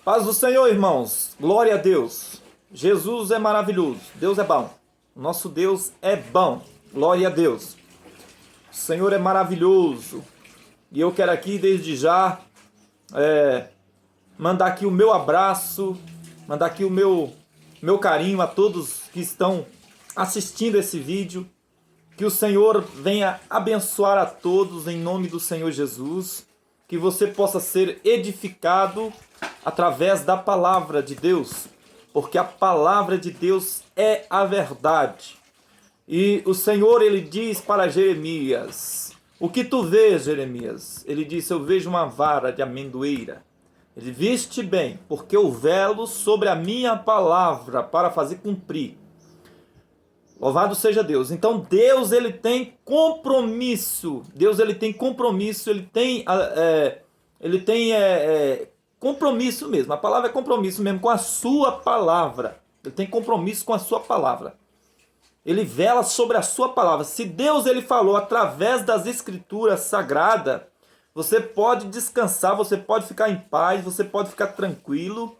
Paz do Senhor, irmãos. Glória a Deus. Jesus é maravilhoso. Deus é bom. Nosso Deus é bom. Glória a Deus. O Senhor é maravilhoso. E eu quero aqui, desde já, mandar aqui o meu abraço, mandar aqui o meu carinho a todos que estão assistindo esse vídeo. Que o Senhor venha abençoar a todos em nome do Senhor Jesus. Que você possa ser edificado através da palavra de Deus, porque a palavra de Deus é a verdade. E o Senhor, ele diz para Jeremias: o que tu vês, Jeremias? Ele disse: eu vejo uma vara de amendoeira. Ele: viste bem, porque eu velo sobre a minha palavra para fazer cumprir. Louvado seja Deus. Então Deus, ele tem compromisso. Deus, ele tem compromisso. Ele tem compromisso mesmo. A palavra é compromisso mesmo com a sua palavra. Ele tem compromisso com a sua palavra. Ele vela sobre a sua palavra. Se Deus, ele falou através das escrituras sagradas, você pode descansar, você pode ficar em paz, você pode ficar tranquilo,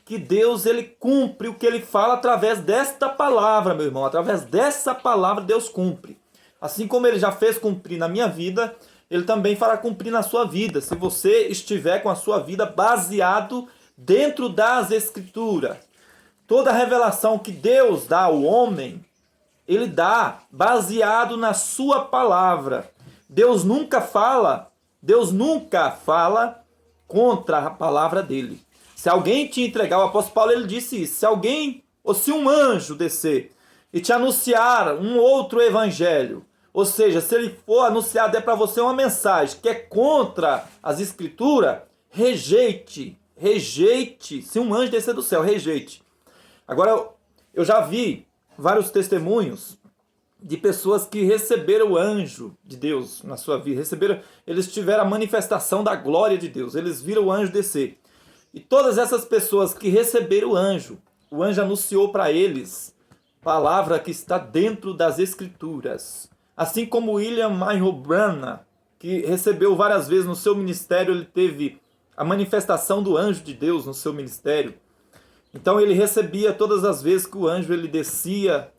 que Deus, ele cumpre o que ele fala através desta palavra, meu irmão. Através dessa palavra Deus cumpre. Assim como ele já fez cumprir na minha vida, ele também fará cumprir na sua vida, se você estiver com a sua vida baseado dentro das escrituras. Toda Revelação que Deus dá ao homem, ele dá baseado na sua palavra. Deus nunca fala contra a palavra dele. Se alguém te entregar, o apóstolo Paulo, ele disse isso: se alguém, ou se um anjo descer e te anunciar um outro evangelho, ou seja, se ele for anunciado para você uma mensagem que é contra as escrituras, rejeite. Se um anjo descer do céu, rejeite. Agora, eu já vi vários testemunhos de pessoas que receberam o anjo de Deus na sua vida. Eles tiveram a manifestação da glória de Deus. Eles viram o anjo descer. E todas essas pessoas que receberam o anjo anunciou para eles palavra que está dentro das escrituras. Assim como William Marion Branham, que recebeu várias vezes no seu ministério, ele teve a manifestação do anjo de Deus no seu ministério. Então ele recebia todas as vezes que o anjo ele descia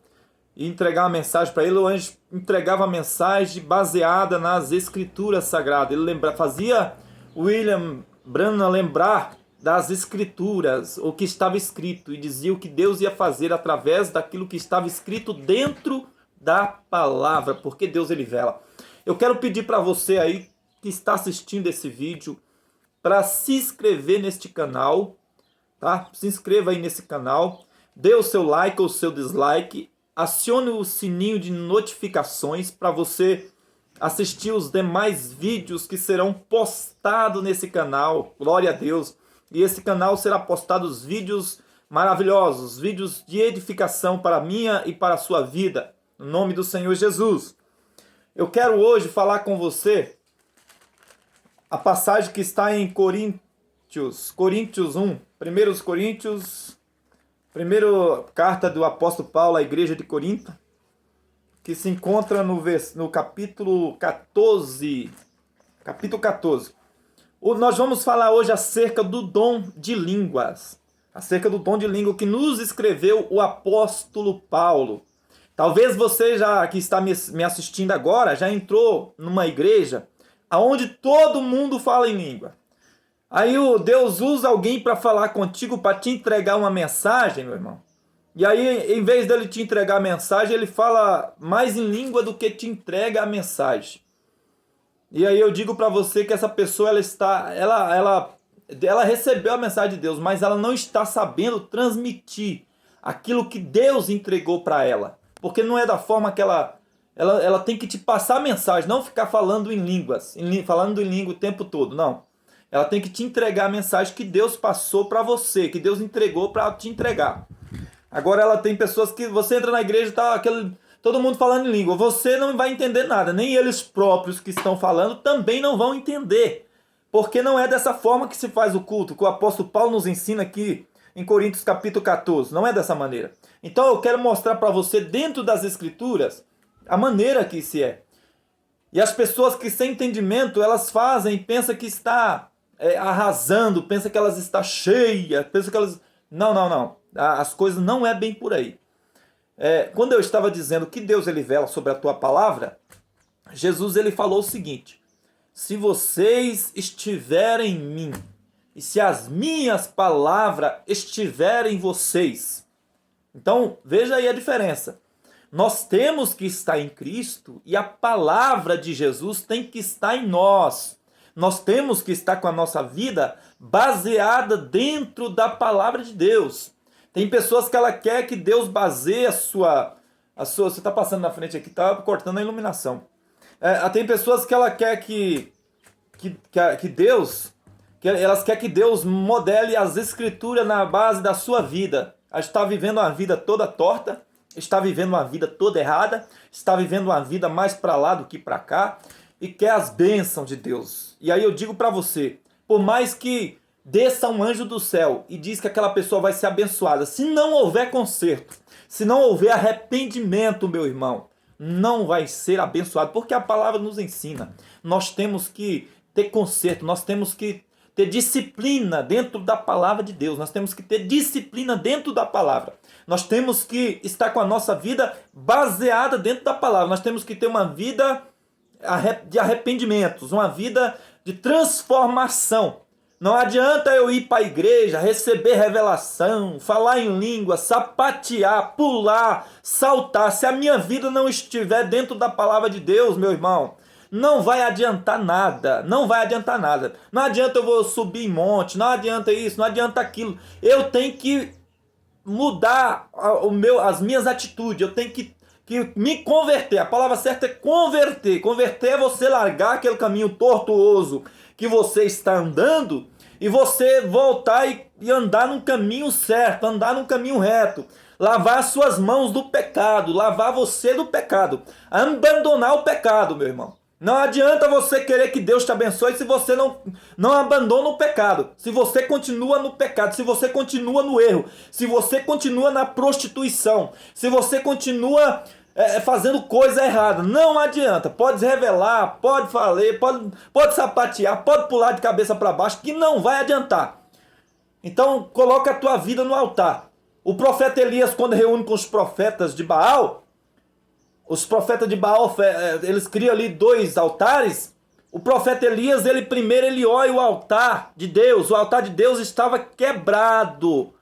e entregava uma mensagem para ele, o anjo entregava a mensagem baseada nas escrituras sagradas. Ele fazia William Branham lembrar das escrituras, o que estava escrito, e dizia o que Deus ia fazer através daquilo que estava escrito dentro da palavra, porque Deus, ele vela. Eu quero pedir para você aí que está assistindo esse vídeo para se inscrever neste canal, tá? Se inscreva aí nesse canal, dê o seu like ou o seu dislike, acione o sininho de notificações para você assistir os demais vídeos que serão postados nesse canal. Glória a Deus. E esse canal será postado os vídeos maravilhosos, vídeos de edificação para a minha e para a sua vida, no nome do Senhor Jesus. Eu quero hoje falar com você a passagem que está em Coríntios 1, 1 Coríntios, primeira carta do apóstolo Paulo à igreja de Corinto, que se encontra no capítulo 14. Capítulo 14. Nós vamos falar hoje acerca do dom de línguas. Acerca do dom de língua que nos escreveu o apóstolo Paulo. Talvez você que está me assistindo agora já entrou numa igreja onde todo mundo fala em língua. Aí Deus usa alguém para falar contigo, para te entregar uma mensagem, meu irmão. E aí, em vez dele te entregar a mensagem, ele fala mais em língua do que te entrega a mensagem. E aí eu digo para você que essa pessoa ela recebeu a mensagem de Deus, mas ela não está sabendo transmitir aquilo que Deus entregou para ela. Porque não é da forma que ela tem que te passar a mensagem, não ficar falando em línguas, falando em língua o tempo todo, não. Ela tem que te entregar a mensagem que Deus passou para você, que Deus entregou para te entregar. Agora ela tem pessoas que você entra na igreja e todo mundo falando em língua. Você não vai entender nada. Nem eles próprios que estão falando também não vão entender. Porque não é dessa forma que se faz o culto, que o apóstolo Paulo nos ensina aqui em Coríntios capítulo 14. Não é dessa maneira. Então eu quero mostrar para você dentro das escrituras a maneira que se é. E as pessoas que sem entendimento, elas fazem e pensam que está arrasando, pensa que elas estão cheias, pensa que elas... Não, não, não. As coisas não é bem por aí. Quando eu estava dizendo que Deus ele vela sobre a tua palavra, Jesus ele falou o seguinte: se vocês estiverem em mim, e se as minhas palavras estiverem em vocês. Então, veja aí a diferença. Nós temos que estar em Cristo e a palavra de Jesus tem que estar em nós. Nós temos que estar com a nossa vida baseada dentro da palavra de Deus. Tem pessoas que ela quer que Deus baseie a sua... Você está passando na frente aqui, está cortando a iluminação. Tem pessoas que ela quer que Deus... elas querem que Deus modele as escrituras na base da sua vida. Ela está vivendo uma vida toda torta, está vivendo uma vida toda errada, está vivendo uma vida mais para lá do que para cá, e quer as bênçãos de Deus. E aí eu digo para você, por mais que desça um anjo do céu e diz que aquela pessoa vai ser abençoada, se não houver conserto, se não houver arrependimento, meu irmão, não vai ser abençoado, porque a palavra nos ensina. Nós temos que ter conserto, nós temos que ter disciplina dentro da palavra de Deus, nós temos que ter disciplina dentro da palavra, nós temos que estar com a nossa vida baseada dentro da palavra, nós temos que ter uma vida de arrependimentos, uma vida de transformação. Não adianta eu ir para a igreja, receber revelação, falar em língua, sapatear, pular, saltar, se a minha vida não estiver dentro da palavra de Deus, meu irmão, não vai adiantar nada, não vai adiantar nada. Não adianta eu vou subir em monte, não adianta isso, não adianta aquilo. Eu tenho que mudar as minhas atitudes, eu tenho que me converter. A palavra certa é converter. Converter é você largar aquele caminho tortuoso que você está andando e você voltar e andar num caminho certo, andar num caminho reto. Lavar as suas mãos do pecado, lavar você do pecado. Abandonar o pecado, meu irmão. Não adianta você querer que Deus te abençoe se você não abandona o pecado. Se você continua no pecado, se você continua no erro, se você continua na prostituição, se você continua fazendo coisa errada. Não adianta. Pode revelar, pode falar, pode sapatear, pode pular de cabeça para baixo, que não vai adiantar. Então, coloca a tua vida no altar. O profeta Elias, quando reúne com os profetas de Baal, os profetas de Baal, eles criam ali 2 altares. O profeta Elias, primeiro ele olha o altar de Deus. O altar de Deus estava quebrado.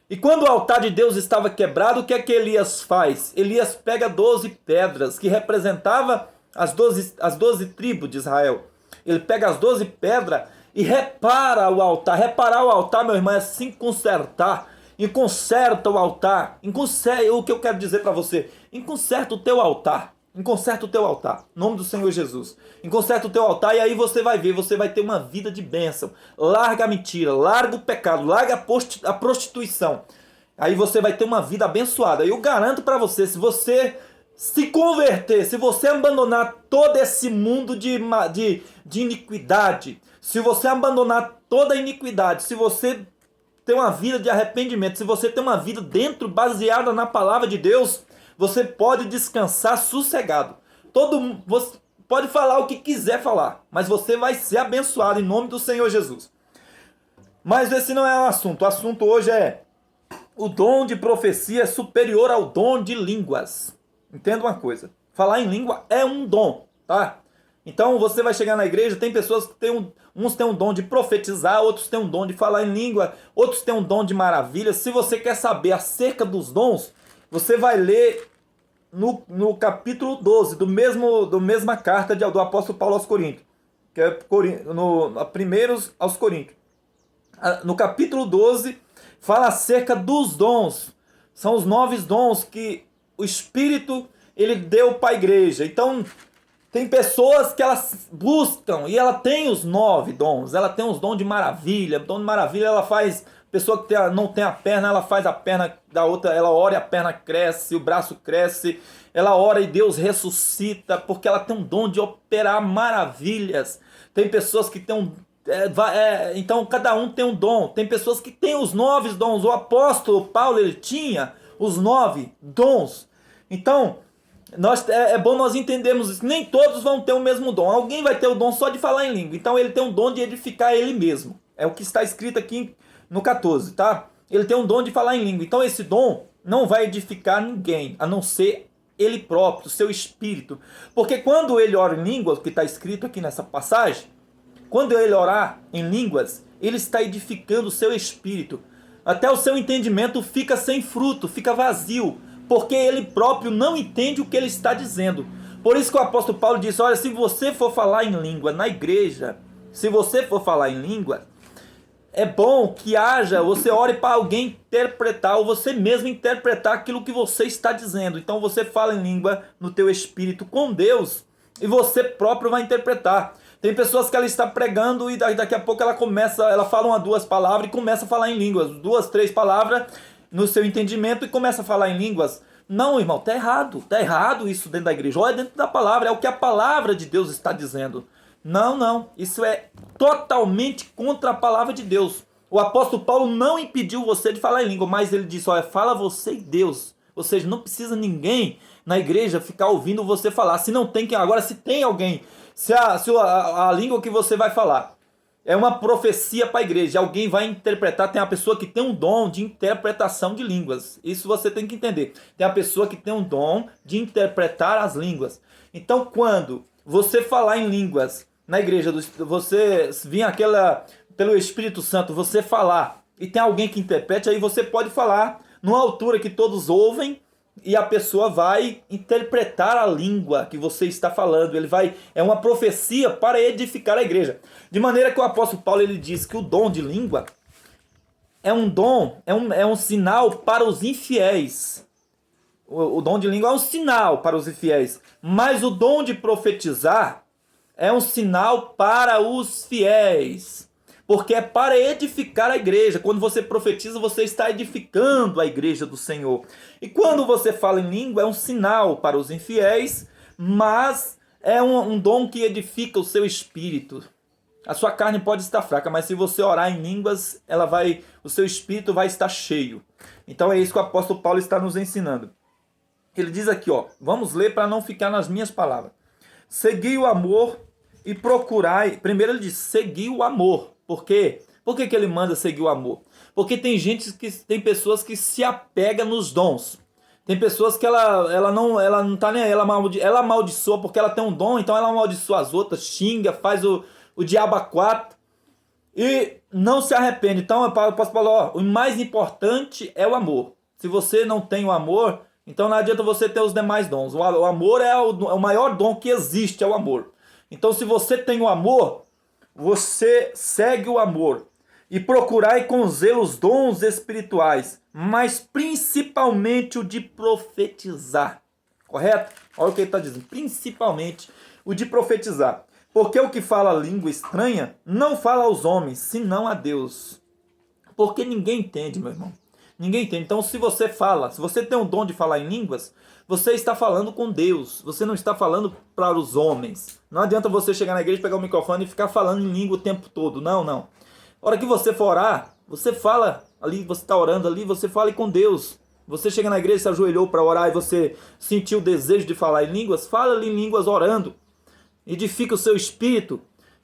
E quando o altar de Deus estava quebrado, o que é que Elias faz? Elias pega 12 pedras, que representava as 12 tribos de Israel. Ele pega as 12 pedras e repara o altar. Reparar o altar, meu irmão, é assim consertar. E conserta o altar. O que eu quero dizer para você? Conserta o teu altar. Conserta o teu altar. Em nome do Senhor Jesus. Conserta o teu altar e aí você vai ver. Você vai ter uma vida de bênção. Larga a mentira. Larga o pecado. Larga a prostituição. Aí você vai ter uma vida abençoada. Eu garanto para você. Se você se converter. Se você abandonar todo esse mundo de iniquidade. Se você abandonar toda a iniquidade. Se você ter uma vida de arrependimento, se você ter uma vida baseada na palavra de Deus, você pode descansar sossegado. Você pode falar o que quiser falar, mas você vai ser abençoado em nome do Senhor Jesus. Mas esse não é o assunto. O assunto hoje é: o dom de profecia é superior ao dom de línguas. Entenda uma coisa: falar em língua é um dom, tá? Então você vai chegar na igreja, tem pessoas que uns têm um dom de profetizar, outros têm um dom de falar em língua, outros têm um dom de maravilha. Se você quer saber acerca dos dons, você vai ler no capítulo 12 do mesma carta do apóstolo Paulo aos Coríntios, que é primeiros aos Coríntios. No capítulo 12 fala acerca dos dons. São os 9 dons que o Espírito ele deu para a igreja. Então tem pessoas que elas buscam e ela tem os 9 dons. Ela tem os dons de maravilha. Dom de maravilha ela faz. Pessoa que não tem a perna, ela faz a perna da outra. Ela ora e a perna cresce, o braço cresce. Ela ora e Deus ressuscita, porque ela tem um dom de operar maravilhas. Tem pessoas que têm então cada um tem um dom. Tem pessoas que têm os 9 dons. O apóstolo Paulo ele tinha os 9 dons. Então É bom nós entendermos isso. Nem todos vão ter o mesmo dom. Alguém vai ter o dom só de falar em língua. Então ele tem um dom de edificar ele mesmo. É o que está escrito aqui no 14, tá? Ele tem um dom de falar em língua. Então esse dom não vai edificar ninguém, a não ser ele próprio, o seu espírito. Porque quando ele ora em línguas, o que está escrito aqui nessa passagem, quando ele orar em línguas, ele está edificando o seu espírito. Até o seu entendimento fica sem fruto, fica vazio, porque ele próprio não entende o que ele está dizendo. Por isso que o apóstolo Paulo disse, olha, se você for falar em língua na igreja, se você for falar em língua, é bom que você ore para alguém interpretar, ou você mesmo interpretar aquilo que você está dizendo. Então você fala em língua no teu espírito com Deus, e você próprio vai interpretar. Tem pessoas que ela está pregando e daqui a pouco ela fala uma, duas palavras e começa a falar em línguas. 2, 3 palavras no seu entendimento e começa a falar em línguas. Não, irmão, tá errado. Tá errado isso dentro da igreja. Olha dentro da palavra, é o que a palavra de Deus está dizendo. Não. Isso é totalmente contra a palavra de Deus. O apóstolo Paulo não impediu você de falar em língua, mas ele disse, olha, fala você e Deus. Ou seja, não precisa ninguém na igreja ficar ouvindo você falar. Se não tem quem. Agora, se tem alguém, se a língua que você vai falar é uma profecia para a igreja, alguém vai interpretar, tem uma pessoa que tem um dom de interpretação de línguas. Isso você tem que entender. Tem a pessoa que tem um dom de interpretar as línguas. Então, quando você falar em línguas na igreja, você vir pelo Espírito Santo, você falar, e tem alguém que interprete, aí você pode falar numa altura que todos ouvem, e a pessoa vai interpretar a língua que você está falando. É uma profecia para edificar a igreja. De maneira que o apóstolo Paulo ele diz que o dom de língua é um dom, é um sinal para os infiéis. O dom de língua é um sinal para os infiéis, mas o dom de profetizar é um sinal para os fiéis. Porque é para edificar a igreja. Quando você profetiza, você está edificando a igreja do Senhor. E quando você fala em língua, é um sinal para os infiéis, mas é um dom que edifica o seu espírito. A sua carne pode estar fraca, mas se você orar em línguas, o seu espírito vai estar cheio. Então é isso que o apóstolo Paulo está nos ensinando. Ele diz aqui, vamos ler para não ficar nas minhas palavras. Segui o amor e procurai. Primeiro ele diz, segui o amor. Por quê? Por que ele manda seguir o amor? Porque tem pessoas que se apegam nos dons. Tem pessoas que ela não tá nem aí, ela amaldiçoa porque ela tem um dom, então ela amaldiçoa as outras, xinga, faz o diabo a quatro e não se arrepende. Então eu posso falar, o mais importante é o amor. Se você não tem o amor, então não adianta você ter os demais dons. O amor é o maior dom que existe, é o amor. Então se você tem o amor, você segue o amor e procurai com zelo os dons espirituais, mas principalmente o de profetizar. Correto? Olha o que ele está dizendo. Principalmente o de profetizar. Porque o que fala língua estranha não fala aos homens, senão a Deus. Porque ninguém entende, meu irmão. Ninguém entende. Então se você tem o dom de falar em línguas, você está falando com Deus, você não está falando para os homens. Não adianta você chegar na igreja, pegar o microfone e ficar falando em língua o tempo todo. Não. A hora que você for orar, você fala ali, você está orando ali, você fale com Deus. Você chega na igreja, se ajoelhou para orar e você sentiu o desejo de falar em línguas, fala ali em línguas orando. Edifica o seu espírito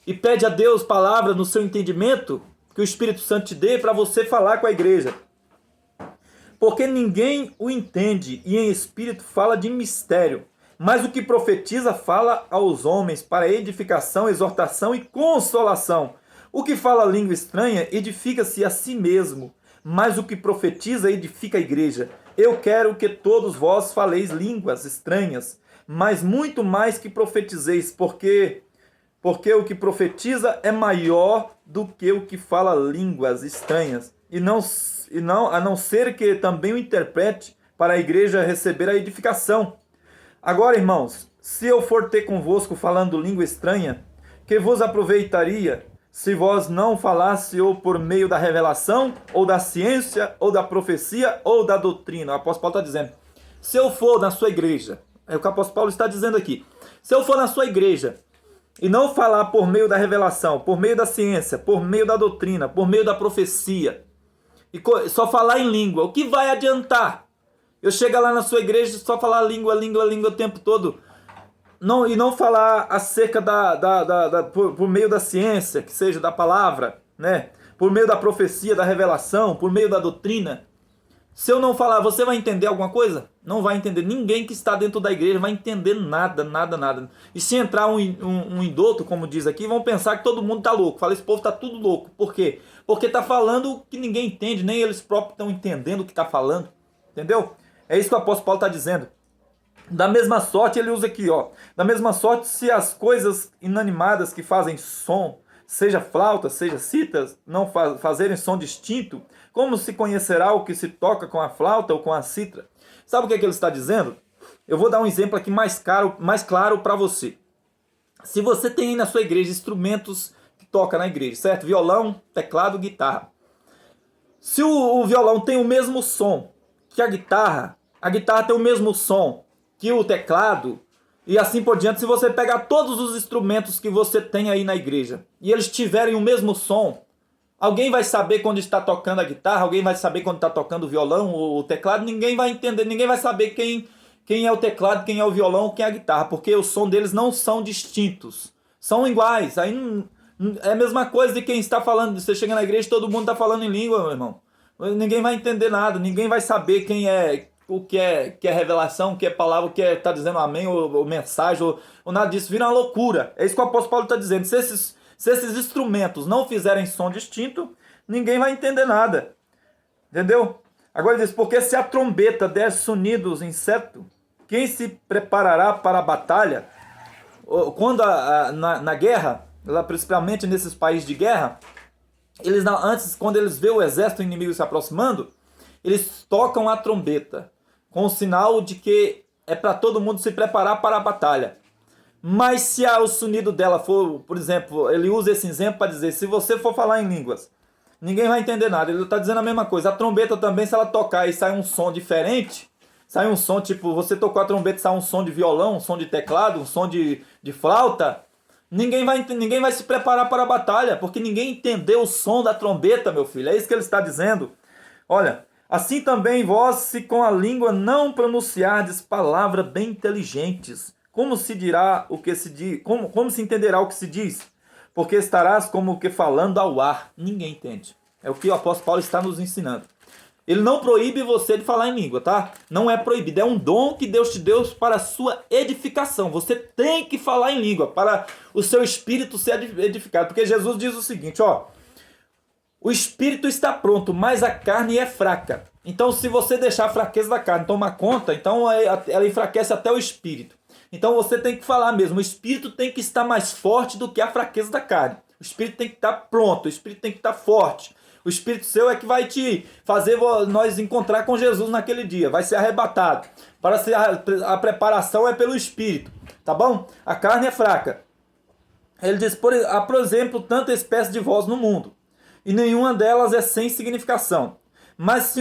e pede a Deus palavra no seu entendimento, que o Espírito Santo te dê para você falar com a igreja. Porque ninguém o entende, e em espírito fala de mistério. Mas o que profetiza fala aos homens para edificação, exortação e consolação. O que fala língua estranha edifica-se a si mesmo, mas o que profetiza edifica a igreja. Eu quero que todos vós faleis línguas estranhas, mas muito mais que profetizeis, porque o que profetiza é maior do que o que fala línguas estranhas, a não ser que também o interprete para a igreja receber a edificação. Agora, irmãos, se eu for ter convosco falando língua estranha, que vos aproveitaria se vós não falasse ou por meio da revelação, ou da ciência, ou da profecia, ou da doutrina? O apóstolo Paulo está dizendo, se eu for na sua igreja, é o que o apóstolo Paulo está dizendo aqui, se eu for na sua igreja e não falar por meio da revelação, por meio da ciência, por meio da doutrina, por meio da profecia, e só falar em língua, o que vai adiantar? Eu chegar lá na sua igreja e só falar língua, língua, língua o tempo todo. Não, e não falar acerca por meio da ciência, que seja da palavra, né? Por meio da profecia, da revelação, por meio da doutrina. Se eu não falar, você vai entender alguma coisa? Não vai entender. Ninguém que está dentro da igreja vai entender nada, nada, nada. E se entrar um indouto, como diz aqui, vão pensar que todo mundo está louco. Fala, esse povo está tudo louco. Por quê? Porque está falando que ninguém entende, nem eles próprios estão entendendo o que está falando. Entendeu? É isso que o apóstolo Paulo está dizendo. Da mesma sorte, ele usa aqui, ó. Da mesma sorte, se as coisas inanimadas que fazem som, seja flauta, seja citas, não fazerem som distinto, como se conhecerá o que se toca com a flauta ou com a citra? Sabe o que ele está dizendo? Eu vou dar um exemplo aqui mais claro para você. Se você tem aí na sua igreja instrumentos que toca na igreja, certo? Violão, teclado, guitarra. Se o violão tem o mesmo som que a guitarra tem o mesmo som que o teclado, e assim por diante, se você pegar todos os instrumentos que você tem aí na igreja e eles tiverem o mesmo som, alguém vai saber quando está tocando a guitarra, alguém vai saber quando está tocando o violão ou o teclado, ninguém vai entender, ninguém vai saber quem é o teclado, quem é o violão, quem é a guitarra, porque o som deles não são distintos, são iguais. Aí é a mesma coisa de quem está falando, você chega na igreja e todo mundo está falando em língua, meu irmão. Ninguém vai entender nada, ninguém vai saber quem é, o que é revelação, o que é palavra, o que está dizendo amém, ou mensagem, ou nada disso, vira uma loucura. É isso que o apóstolo Paulo está dizendo. Se esses instrumentos não fizerem som distinto, ninguém vai entender nada. Entendeu? Agora ele diz, porque se a trombeta der sonidos incerto, quem se preparará para a batalha? Quando na guerra, principalmente nesses países de guerra, quando eles veem o exército inimigo se aproximando, eles tocam a trombeta, com o sinal de que é para todo mundo se preparar para a batalha. Mas se o sonido dela for, por exemplo, ele usa esse exemplo para dizer, se você for falar em línguas, ninguém vai entender nada. Ele está dizendo a mesma coisa. A trombeta também, se ela tocar e sair um som diferente, sai um som tipo, você tocou a trombeta e sai um som de violão, um som de teclado, um som de flauta, ninguém vai se preparar para a batalha, porque ninguém entendeu o som da trombeta, meu filho. É isso que ele está dizendo. Olha, assim também vós, se com a língua não pronunciardes palavras bem inteligentes, como se dirá o que se diz, como se entenderá o que se diz? Porque estarás como que falando ao ar. Ninguém entende. É o que o apóstolo Paulo está nos ensinando. Ele não proíbe você de falar em língua, tá? Não é proibido. É um dom que Deus te deu para a sua edificação. Você tem que falar em língua para o seu espírito ser edificado. Porque Jesus diz o seguinte, ó. O espírito está pronto, mas a carne é fraca. Então, se você deixar a fraqueza da carne tomar conta, então ela enfraquece até o espírito. Então, você tem que falar mesmo. O espírito tem que estar mais forte do que a fraqueza da carne. O espírito tem que estar pronto, o espírito tem que estar forte. O espírito seu é que vai te fazer nós encontrar com Jesus naquele dia. Vai ser arrebatado. A preparação é pelo espírito, tá bom? A carne é fraca. Ele diz, por exemplo, tanta espécie de voz no mundo, e nenhuma delas é sem significação. Mas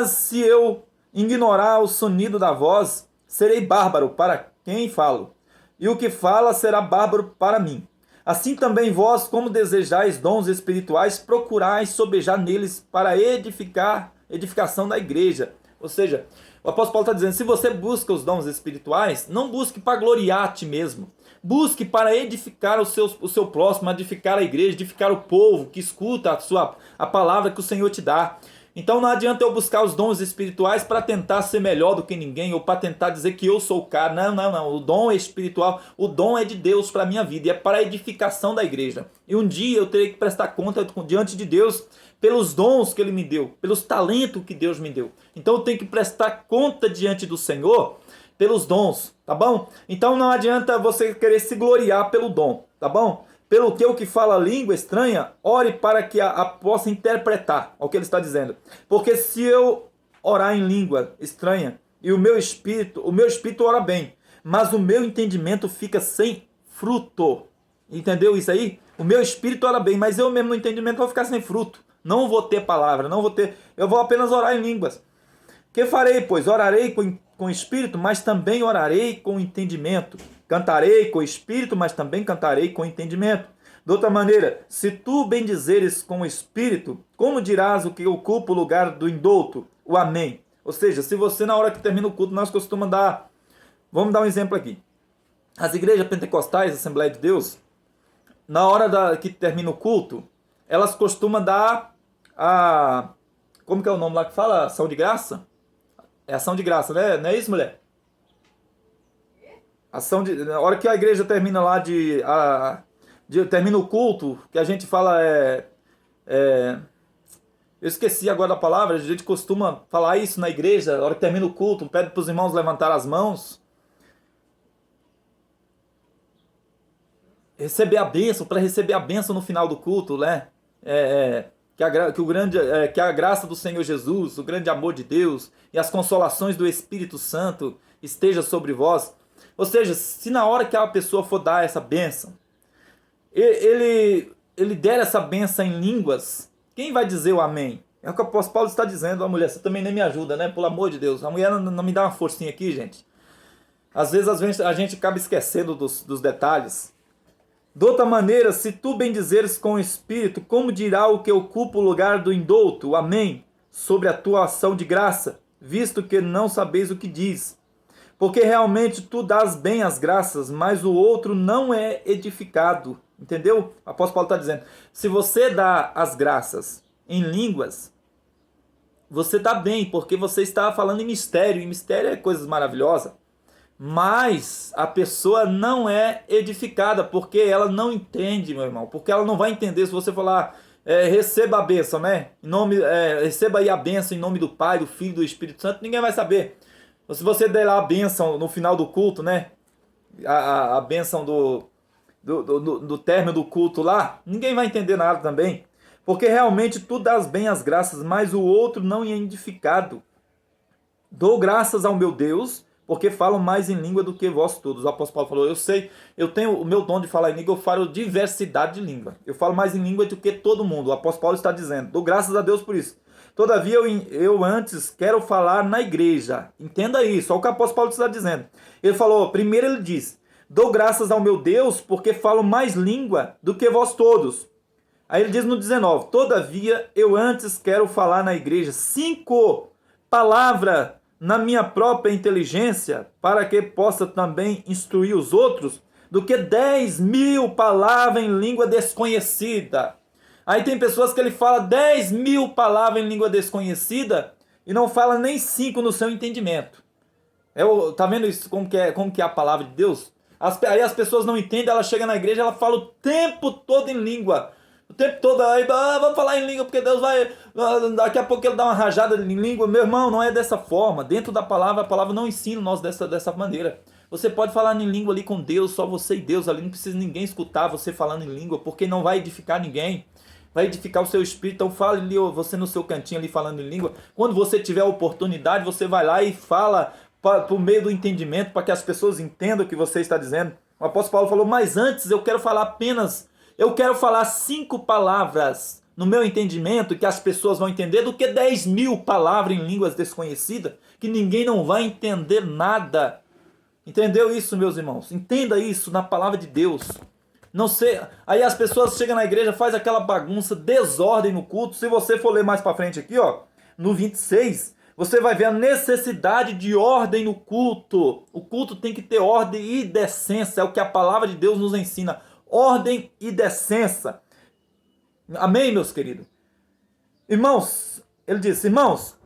se eu ignorar o sonido da voz, serei bárbaro para quem falo, e o que fala será bárbaro para mim. Assim também vós, como desejais dons espirituais, procurais sobejar neles para edificação da igreja. Ou seja, o apóstolo Paulo está dizendo, se você busca os dons espirituais, não busque para gloriar a ti mesmo. Busque para edificar o seu próximo, edificar a igreja, edificar o povo que escuta a palavra que o Senhor te dá. Então não adianta eu buscar os dons espirituais para tentar ser melhor do que ninguém ou para tentar dizer que eu sou o cara. Não. O dom é espiritual, o dom é de Deus para a minha vida e é para a edificação da igreja. E um dia eu terei que prestar conta diante de Deus pelos dons que Ele me deu, pelos talentos que Deus me deu. Então eu tenho que prestar conta diante do Senhor pelos dons, tá bom? Então não adianta você querer se gloriar pelo dom, tá bom? Pelo que o que fala língua estranha, ore para que a possa interpretar, é o que ele está dizendo. Porque se eu orar em língua estranha e o meu espírito ora bem, mas o meu entendimento fica sem fruto. Entendeu isso aí? O meu espírito ora bem, mas eu mesmo no entendimento vou ficar sem fruto. Não vou ter palavra, eu vou apenas orar em línguas. Que farei, pois? Orarei com espírito, mas também orarei com entendimento. Cantarei com espírito, mas também cantarei com entendimento. De outra maneira, se tu bendizeres com o espírito, como dirás o que ocupa o lugar do indouto? o amém. Ou seja, se você na hora que termina o culto, nós costumamos dar... Vamos dar um exemplo aqui. As igrejas pentecostais, Assembleia de Deus, na hora que termina o culto, elas costumam dar a... Como que é o nome lá que fala? Ação de graça? É ação de graça, né? Não é isso, mulher? Na hora que a igreja termina lá termina o culto, que a gente fala eu esqueci agora da palavra, a gente costuma falar isso na igreja, na hora que termina o culto, pede para os irmãos levantar as mãos, receber a bênção, para receber a bênção no final do culto, né? Que a graça do Senhor Jesus, o grande amor de Deus e as consolações do Espírito Santo esteja sobre vós. Ou seja, se na hora que a pessoa for dar essa bênção, ele der essa bênção em línguas, quem vai dizer o amém? É o que o apóstolo Paulo está dizendo. A mulher, você também nem me ajuda, né? Pelo amor de Deus. A mulher não me dá uma forcinha aqui, gente. Às vezes a gente acaba esquecendo dos detalhes. De outra maneira, se tu bendizeres com o Espírito, como dirá o que ocupa o lugar do indouto, o amém, sobre a tua ação de graça, visto que não sabeis o que diz. Porque realmente tu dás bem as graças, mas o outro não é edificado. Entendeu? O apóstolo Paulo está dizendo, se você dá as graças em línguas, você está bem, porque você está falando em mistério, e mistério é coisas maravilhosas, mas a pessoa não é edificada, porque ela não entende, meu irmão, porque ela não vai entender se você falar, receba a bênção, né? Receba aí a bênção em nome do Pai, do Filho e do Espírito Santo, ninguém vai saber. Se você der lá a bênção no final do culto, né? A bênção do término do culto lá, ninguém vai entender nada também. Porque realmente tu dás bem as graças, mas o outro não é edificado. Dou graças ao meu Deus, porque falo mais em língua do que vós todos. O apóstolo Paulo falou, eu sei, eu tenho o meu dom de falar em língua, eu falo diversidade de língua. Eu falo mais em língua do que todo mundo. O apóstolo Paulo está dizendo, dou graças a Deus por isso. Todavia eu antes quero falar na igreja. Entenda isso, olha o que o apóstolo Paulo está dizendo. Ele falou, primeiro ele diz, dou graças ao meu Deus porque falo mais língua do que vós todos. Aí ele diz no 19, todavia eu antes quero falar na igreja 5 palavras na minha própria inteligência, para que possa também instruir os outros, do que 10.000 palavras em língua desconhecida. Aí tem pessoas que ele fala 10.000 palavras em língua desconhecida e não fala nem 5 no seu entendimento. Tá vendo isso, como que é a palavra de Deus? Aí as pessoas não entendem, ela chega na igreja, ela fala o tempo todo em língua. O tempo todo, aí, vamos falar em língua, porque Deus vai... Daqui a pouco ele dá uma rajada em língua. Meu irmão, não é dessa forma. Dentro da palavra, a palavra não ensina nós dessa maneira. Você pode falar em língua ali com Deus, só você e Deus ali. Não precisa ninguém escutar você falando em língua, porque não vai edificar ninguém. Vai edificar o seu espírito. Então fale ali, você no seu cantinho ali falando em língua. Quando você tiver a oportunidade, você vai lá e fala por meio do entendimento, para que as pessoas entendam o que você está dizendo. O apóstolo Paulo falou, mas antes eu quero falar 5 palavras no meu entendimento, que as pessoas vão entender, do que 10.000 palavras em línguas desconhecidas, que ninguém não vai entender nada. Entendeu isso, meus irmãos? Entenda isso na palavra de Deus. Não sei. Aí as pessoas chegam na igreja, faz aquela bagunça, desordem no culto. Se você for ler mais para frente aqui, ó, no 26, você vai ver a necessidade de ordem no culto. O culto tem que ter ordem e decência, é o que a palavra de Deus nos ensina. Ordem e decência. Amém, meus queridos? Irmãos, ele disse, irmãos,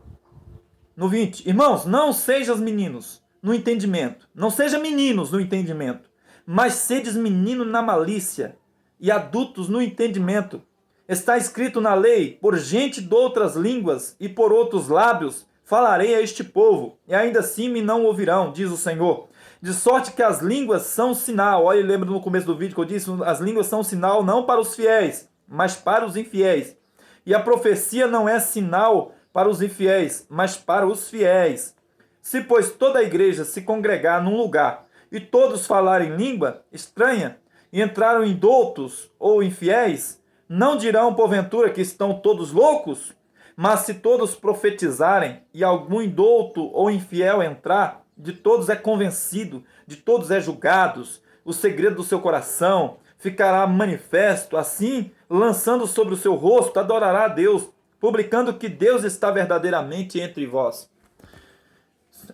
no 20, irmãos, não sejam meninos no entendimento, não sejam meninos no entendimento, mas sedes meninos na malícia e adultos no entendimento. Está escrito na lei, por gente de outras línguas e por outros lábios falarei a este povo, e ainda assim me não ouvirão, diz o Senhor. De sorte que as línguas são sinal. Olha, lembra no começo do vídeo que eu disse, as línguas são sinal não para os fiéis, mas para os infiéis. E a profecia não é sinal para os infiéis, mas para os fiéis. Se, pois, toda a igreja se congregar num lugar e todos falarem língua estranha e entraram indoutos ou infiéis, não dirão, porventura, que estão todos loucos? Mas se todos profetizarem e algum indouto ou infiel entrar, de todos é convencido, de todos é julgado, o segredo do seu coração ficará manifesto, assim, lançando sobre o seu rosto, adorará a Deus, publicando que Deus está verdadeiramente entre vós.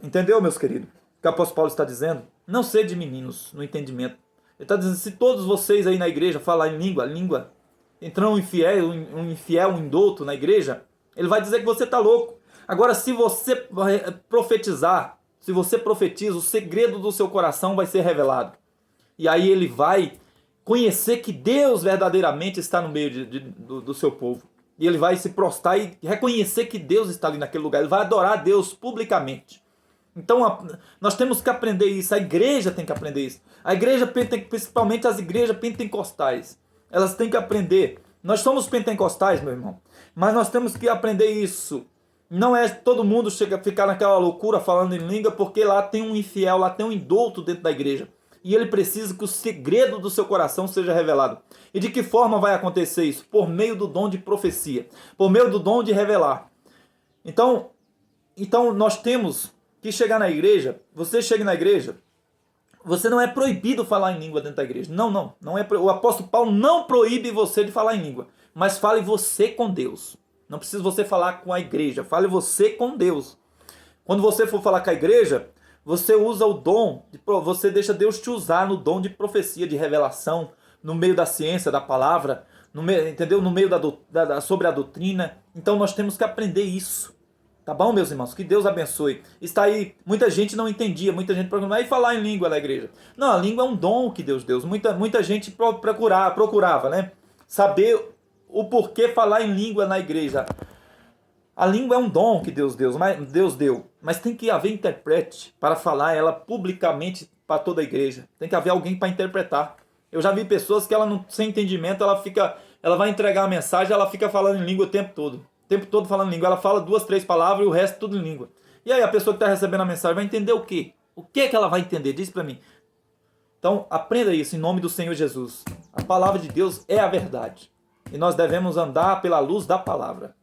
Entendeu, meus queridos? O que o apóstolo Paulo está dizendo? Não sede meninos no entendimento. Ele está dizendo, se todos vocês aí na igreja falarem língua, entrar um infiel, um indouto na igreja, ele vai dizer que você está louco. Agora, se você profetizar, se você profetiza, o segredo do seu coração vai ser revelado. E aí ele vai conhecer que Deus verdadeiramente está no meio do seu povo. E ele vai se prostrar e reconhecer que Deus está ali naquele lugar. Ele vai adorar a Deus publicamente. Então, nós temos que aprender isso. A igreja tem que aprender isso. A igreja, principalmente as igrejas pentecostais, elas têm que aprender. Nós somos pentecostais, meu irmão, mas nós temos que aprender isso. Não é todo mundo ficar naquela loucura falando em língua, porque lá tem um infiel, lá tem um indouto dentro da igreja. E ele precisa que o segredo do seu coração seja revelado. E de que forma vai acontecer isso? Por meio do dom de profecia. Por meio do dom de revelar. Então nós temos que chegar na igreja. Você chega na igreja, você não é proibido falar em língua dentro da igreja. Não é. O apóstolo Paulo não proíbe você de falar em língua. Mas fale você com Deus. Não precisa você falar com a igreja. Fale você com Deus. Quando você for falar com a igreja, você usa o dom, você deixa Deus te usar no dom de profecia, de revelação, no meio da ciência, da palavra, entendeu? No meio sobre a doutrina. Então nós temos que aprender isso. Tá bom, meus irmãos? Que Deus abençoe. Está aí, muita gente não entendia, muita gente procurava falar em língua na igreja. Não, a língua é um dom que Deus deu. Muita gente procurava, né? Saber o porquê falar em língua na igreja. A língua é um dom que Deus deu, mas tem que haver intérprete para falar ela publicamente para toda a igreja. Tem que haver alguém para interpretar. Eu já vi pessoas que ela não, sem entendimento, ela vai entregar a mensagem, ela fica falando em língua o tempo todo falando em língua. Ela fala 2, 3 palavras e o resto tudo em língua. E aí a pessoa que está recebendo a mensagem vai entender o quê? O que é que ela vai entender? Diz para mim. Então aprenda isso em nome do Senhor Jesus. A palavra de Deus é a verdade. E nós devemos andar pela luz da palavra.